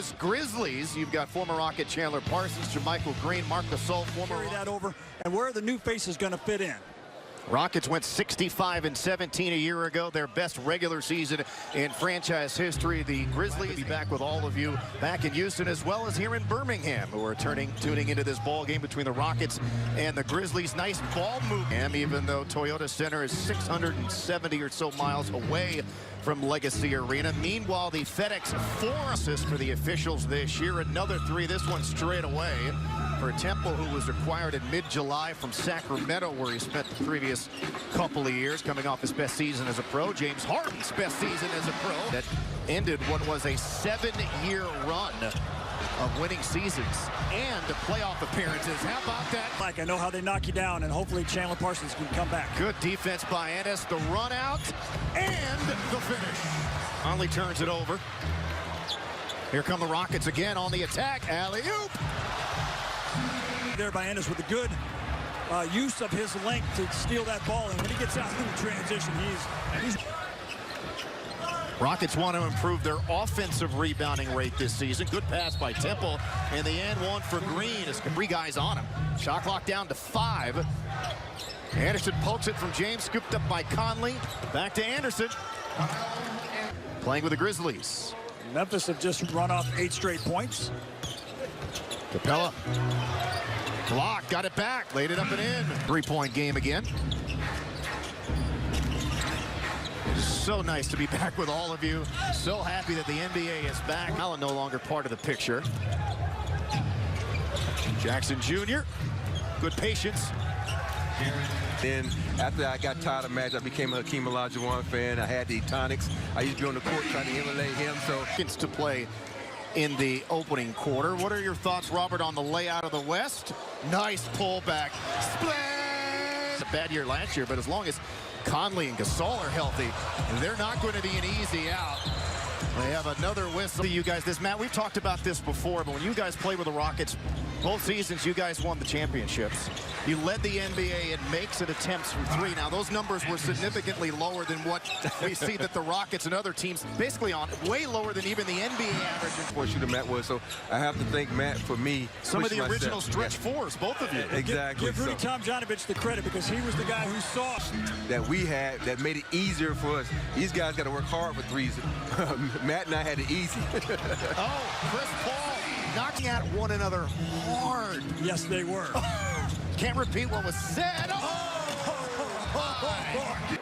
Memphis Grizzlies, you've got former Rocket Chandler Parsons, JaMychal Green, Marc Gasol, Carry that over, and where are the new faces going to fit in? Rockets went 65-17 a year ago, their best regular season in franchise history. The Grizzlies will be back with all of you back in Houston as well as here in Birmingham, who are tuning into this ball game between the Rockets and the Grizzlies. Nice ball movement, even though Toyota Center is 670 or so miles away from Legacy Arena. Meanwhile, the FedEx 4 assist for the officials this year. Another 3, this one straight away for Temple, who was acquired in mid-July from Sacramento, where he spent the previous couple of years, coming off his best season as a pro. James Harden's best season as a pro. That ended what was a 7-year run of winning seasons and playoff appearances. How about that? Mike, I know how they knock you down, and hopefully Chandler Parsons can come back. Good defense by Ennis, the run out, and the finish. Conley turns it over. Here come the Rockets again on the attack. Alley-oop. There by Ennis with a good use of his length to steal that ball, and when he gets out in transition, he's Rockets want to improve their offensive rebounding rate this season. Good pass by Temple. In the end, one for Green. As 3 guys on him. Shot clock down to 5. Anderson pokes it from James, scooped up by Conley. Back to Anderson. Playing with the Grizzlies. Memphis have just run off 8 straight points. Capella. Block, got it back, laid it up and in. 3-point game again. So nice to be back with all of you. So happy that the NBA is back. Allen no longer part of the picture. Jackson Jr., good patience. Then after I got tired of Magic, I became a Hakeem Olajuwon fan. I had the tonics. I used to be on the court trying to emulate him. So to play in the opening quarter. What are your thoughts, Robert, on the layout of the West? Nice pullback. Splash! A bad year last year, but as long as Conley and Gasol are healthy, they're not going to be an easy out. They have another whistle. You guys, Matt, we've talked about this before, but when you guys played with the Rockets, both seasons you guys won the championships. You led the NBA in makes and attempts from 3. Now, those numbers were significantly lower than what we see that the Rockets and other teams basically on, way lower than even the NBA average. What shooter Matt was, so I have to thank Matt for me. Some of the original stretch 4s, both of you. Exactly. Give Rudy Tomjanovich the credit, because he was the guy who saw that we had that made it easier for us. These guys got to work hard for 3s. Matt and I had it easy. Oh, Chris Paul knocking at one another hard. Yes, they were. Can't repeat what was said.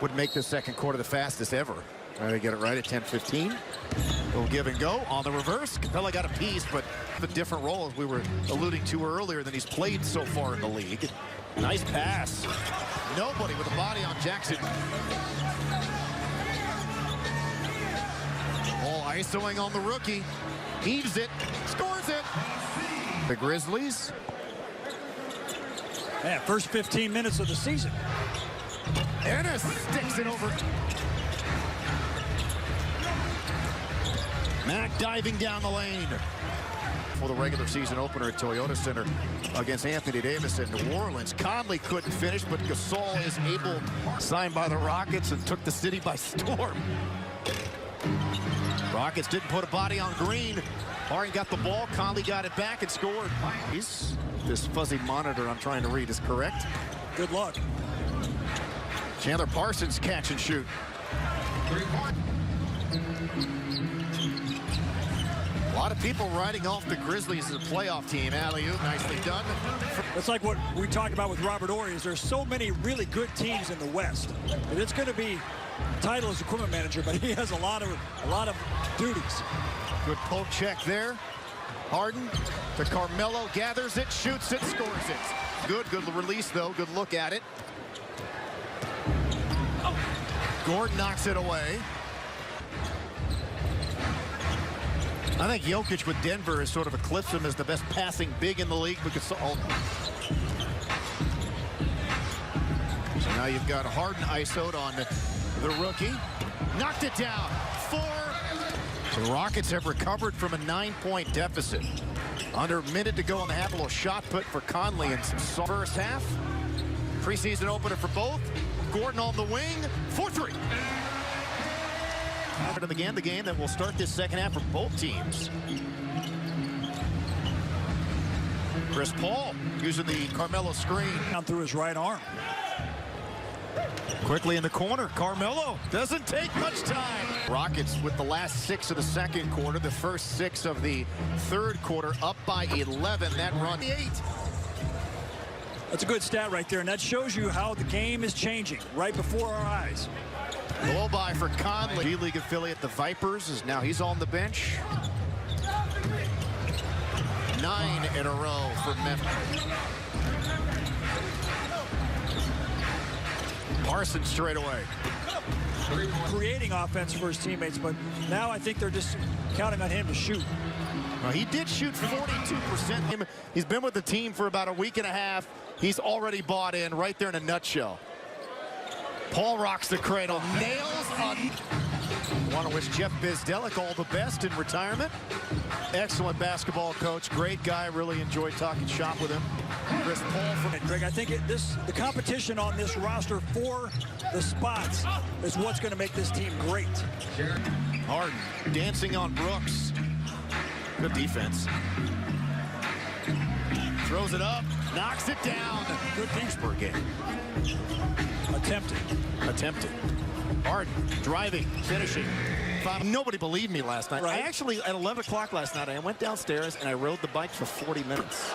Would make the second quarter the fastest ever. Trying to get it right at 10:15. Little give and go on the reverse. Capella got a piece, but a different role, as we were alluding to earlier, than he's played so far in the league. Nice pass. Nobody with a body on Jackson. All isoing on the rookie. Heaves it, scores it. The Grizzlies. Man, first 15 minutes of the season. Ennis sticks it over. Mack diving down the lane. For the regular season opener at Toyota Center against Anthony Davis in New Orleans. Conley couldn't finish, but Gasol is able, signed by the Rockets, and took the city by storm. Rockets didn't put a body on Green. Harden got the ball. Conley got it back and scored. This fuzzy monitor I'm trying to read is correct. Good luck. Chandler Parsons catch and shoot. A lot of people writing off the Grizzlies as a playoff team. Alley-oop, nicely done. It's like what we talked about with Robert Horry, is there's so many really good teams in the West that it's going to be title as equipment manager, but he has a lot of duties. Good poke check there. Harden to Carmelo, gathers it, shoots it, scores it. Good release though. Good look at it. Gordon knocks it away. I think Jokic with Denver has sort of eclipsed him as the best passing big in the league because so now you've got Harden isoed on the rookie. Knocked it down. 4. The Rockets have recovered from a 9-point deficit. Under a minute to go in the half. A little shot put for Conley in some first half. Preseason opener for both. Gordon on the wing. 4-3. After the game that will start this second half for both teams. Chris Paul using the Carmelo screen. Down through his right arm. Quickly in the corner, Carmelo doesn't take much time. Rockets with the last 6 of the second quarter, the first 6 of the third quarter, up by 11. That run 8. That's a good stat right there, and that shows you how the game is changing right before our eyes. Blow by for Conley. G-League affiliate, the Vipers, is now he's on the bench. 9 in a row for Memphis. Parsons straight away. Creating offense for his teammates, but now I think they're just counting on him to shoot. Well, he did shoot 42%. He's been with the team for about a week and a half. He's already bought in right there in a nutshell. Paul rocks the cradle, nails on. Want to wish Jeff Bizdelic all the best in retirement. Excellent basketball coach, great guy. Really enjoyed talking shop with him. Chris Paul from Greg, I think the competition on this roster for the spots is what's going to make this team great. Harden dancing on Brooks. Good defense. Throws it up, knocks it down. Good defense per game. Attempted. Harden driving, finishing. Nobody believed me last night. Right. I actually, at 11 o'clock last night, I went downstairs and I rode the bike for 40 minutes.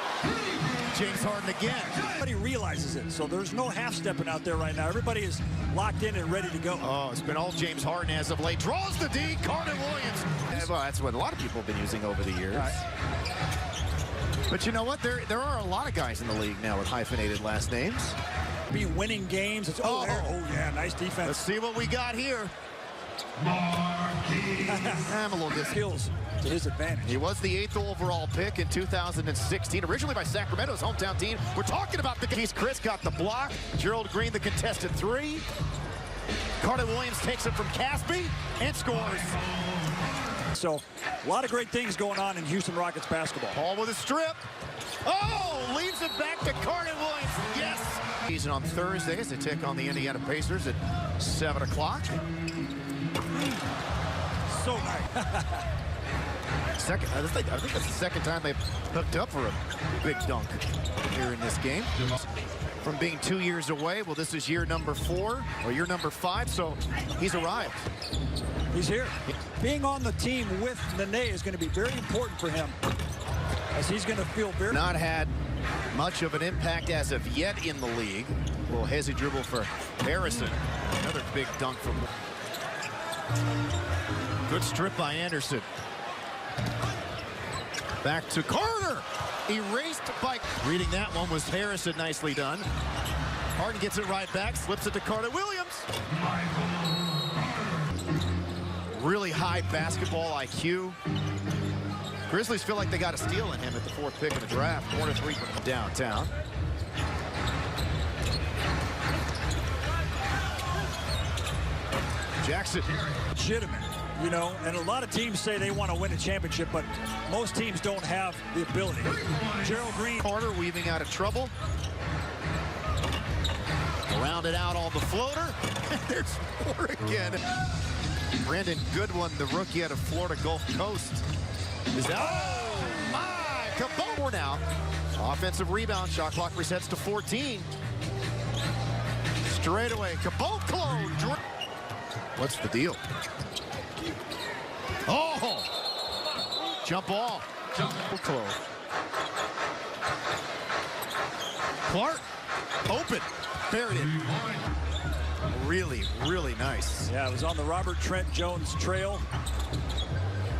James Harden again. Everybody realizes it, so there's no half-stepping out there right now. Everybody is locked in and ready to go. Oh, it's been all James Harden as of late. Draws the D, Carter Williams. Well, that's what a lot of people have been using over the years. Right. But you know what? There are a lot of guys in the league now with hyphenated last names. Be winning games. It's, oh yeah, nice defense. Let's see what we got here. I'm a little skills to his advantage. He was the 8th overall pick in 2016, originally by Sacramento's hometown team. We're talking about the case. Chris got the block. Gerald Green, the contested 3. Carter Williams takes it from Caspi and scores. So, a lot of great things going on in Houston Rockets basketball. Paul with a strip. Oh, leaves it back to Carter Williams. Yes. Season on Thursday as they take on the Indiana Pacers at 7 o'clock. So nice. I think that's the second time they've hooked up for a big dunk here in this game. From being 2 years away, well, this is year number 4 or year number 5, so he's arrived. He's here. Being on the team with Nene is going to be very important for him, as he's going to feel very... Not had much of an impact as of yet in the league. A little hazy dribble for Harrison. Another big dunk from... Good strip by Anderson. Back to Carter. Erased by... Reading that one was Harrison. Nicely done. Harden gets it right back. Slips it to Carter Williams. Really high basketball IQ. Grizzlies feel like they got a steal in him at the 4th pick in the draft. 4-3 from downtown. Jackson. Legitimate, you know, and a lot of teams say they want to win a championship, but most teams don't have the ability. Gerald Green. Carter weaving out of trouble. Rounded out on the floater. There's more again. Brandon Goodwin, the rookie out of Florida Gulf Coast, is out. Oh, my! Cabot now. Offensive rebound. Shot clock resets to 14. Straight away. Cabot clone. What's the deal? Oh! Jump ball. Close. Clark. Open. Buried it. Really, really nice. Yeah, it was on the Robert Trent Jones Trail.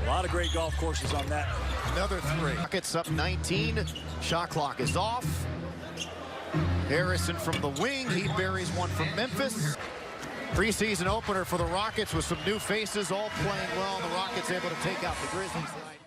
A lot of great golf courses on that. Another 3. Rockets up 19. Shot clock is off. Harrison from the wing. He buries one from Memphis. Preseason opener for the Rockets with some new faces all playing well. The Rockets able to take out the Grizzlies tonight.